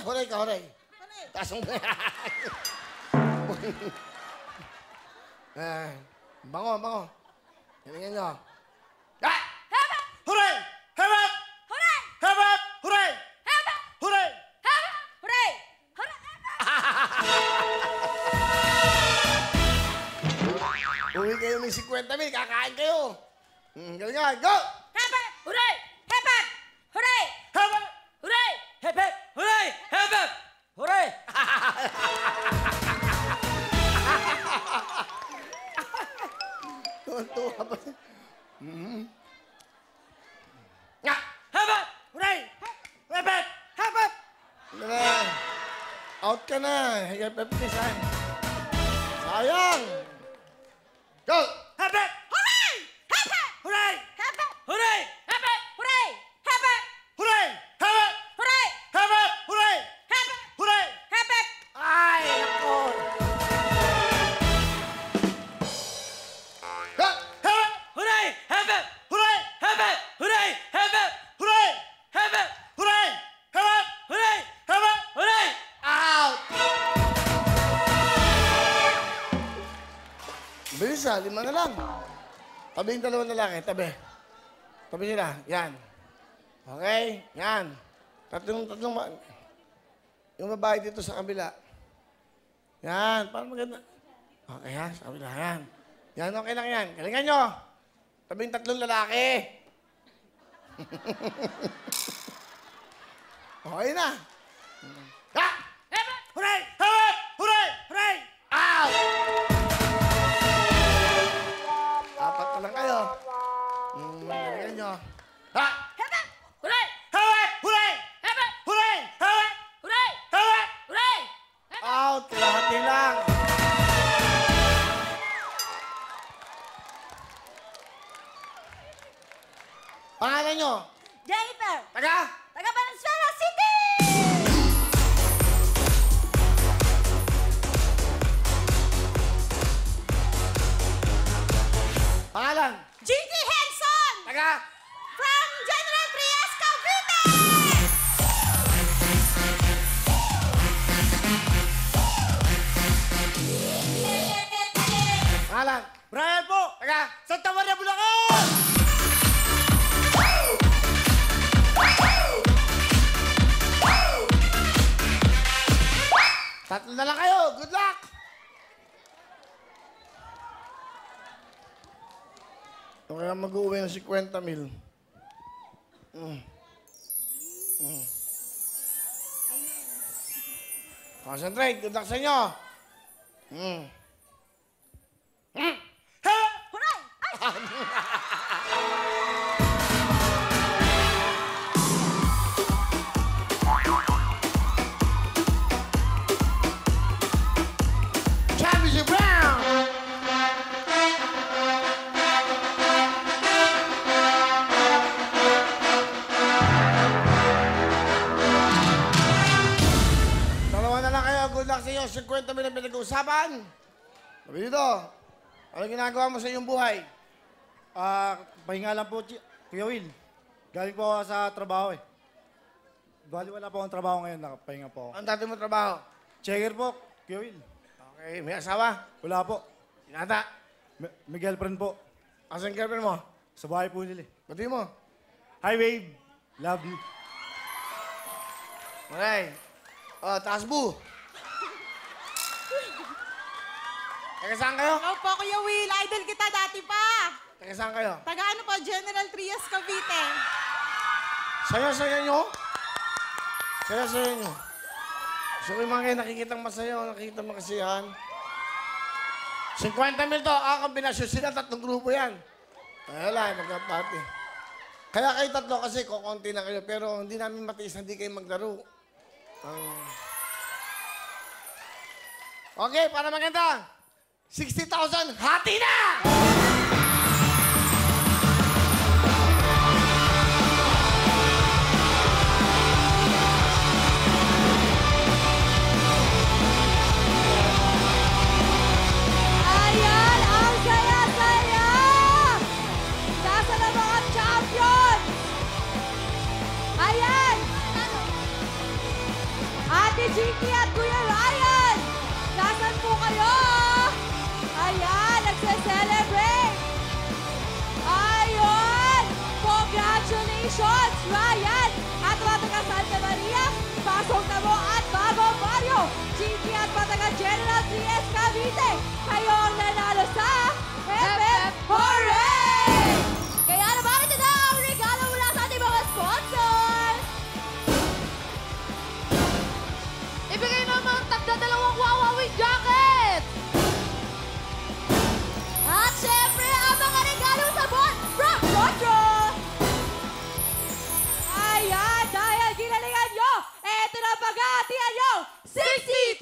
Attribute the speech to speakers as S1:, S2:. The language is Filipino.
S1: Huray ka, huray. Taas mo. Bango, bango. Galingan nyo. Ah! Huray! Harap!
S2: Huray!
S1: Harap! Huray!
S2: Haba!
S1: Huray!
S2: Haba! Huray! Huray!
S1: Uwi kayo ng 50,000, kakain kayo. Galingan, go!
S2: Haba! Huray! Haba! Huray!
S1: Harap!
S2: Huray!
S3: Hep, hep! Hooray! Hep, hep! Hooray!
S1: Tuwa pa.
S3: Nga! Hep, hep! Hooray! Hep, hep! Hep, hep!
S1: Out ka na. Higap episan. Sayang. Go!
S3: Hep, hep!
S2: Huray! Haba!
S3: Hooray!
S2: Haba!
S3: Hooray!
S2: Haba! Huray! Haba!
S1: Huray! Harap!
S2: Huray!
S1: Harap! Huray!
S2: Haba!
S1: Huray!
S2: Haba!
S1: Ay, ako. Harap!
S3: Hooray! Hep, hep!
S1: Huray!
S3: Hep, hep! Hooray! Hep, hep!
S1: Huray!
S3: Hep, hep!
S1: Huray! Harap!
S3: Hooray!
S1: Harap!
S3: Hooray!
S1: Out! Bilis ha, 5 na lang. Tabi yung 2 lalaki, tabi. Tabi nila, yan. Okay, yan. Tatlong, yung babae dito sa kabila. Yan, parang maganda. Okay ha, sa kabila, yan. Yan, okay lang yan. Galingan nyo. Tabi yung 3 lalaki. Okay na. Ha!
S2: Haba!
S1: Huray! Harap! Huray!
S3: Hooray!
S1: Out! 4 na lang kayo. Galingan nyo. Ha!
S2: Haba! Huray!
S1: Harap! Huray!
S2: Haba!
S1: Huray! Harap!
S2: Huray!
S1: Harap!
S2: Huray!
S1: Out! Kalahati lang. Pangalan nyo?
S2: Jennifer!
S1: Taga?
S2: Taga Valenzuela City!
S1: Pangalan?
S2: G.T. Henson!
S1: Taga?
S2: From General Trias, Cavite!
S1: Pangalan?
S3: Brian po!
S1: Taga?
S3: Santa Maria, Bulacan!
S1: Tatlo na lang kayo. Good luck! Ito kaya mag-uwi ng 50,000. Concentrate. Good luck sa inyo.
S2: Huray! Ay!
S1: Championship round! Dalawa na lang kayo. Good luck sa inyo. 50,000 ang pinag-uusapan. Sabi dito, ano ginagawa mo sa iyong buhay?
S4: Pahinga lang po, Kuya Will. Galing po ako sa trabaho eh. Bali wala po akong trabaho ngayon, nakapahinga po ako.
S1: Ang dati mo trabaho?
S4: Checker po, Kuya Will.
S1: Okay, may asawa?
S4: Wala po.
S1: Sinata?
S4: May girlfriend po.
S1: Asan girlfriend mo?
S4: Sa bahay po nila eh.
S1: Pati mo?
S4: Hi, Wave. Love you.
S1: Okay. Oh, taas bu. Taga saan kayo?
S5: Hello po, Kuya Will. Idol kita dati pa.
S1: Taga saan kayo?
S5: Taga ano po, General Trias, Cavite.
S1: Saya-saya nyo? Saya-saya nyo? Gusto ko yung mga kayo nakikitang masaya o nakikitang makasiyahan. 50,000 to. Kombinasyon sila. 3 grupo yan. Wala, magka-party. Kaya kayo 3 kasi kukunti na kayo. Pero hindi namin matiis na hindi kayo maglaro. Okay, para maganda. 60,000, hati na!
S2: Ayan, ang saya-saya! Nasa na mga champions? Ayan! Congratulations, Ryan! At mga taga Santa Maria, Pasong Tamo at Bagong Barrio, Gigi at mga taga General Trias Cavite, kayo ang nanalo sa FF Hooray! Kaya naman ito na ang regalo mula sa ating mga sponsors! Ibigay naman tagda-dalawang Wawawin jacket! At syempre, ang mga regalo sabon from Rodro! Ayan, dahil ginalingan nyo, eto na paghahatian nyo, 60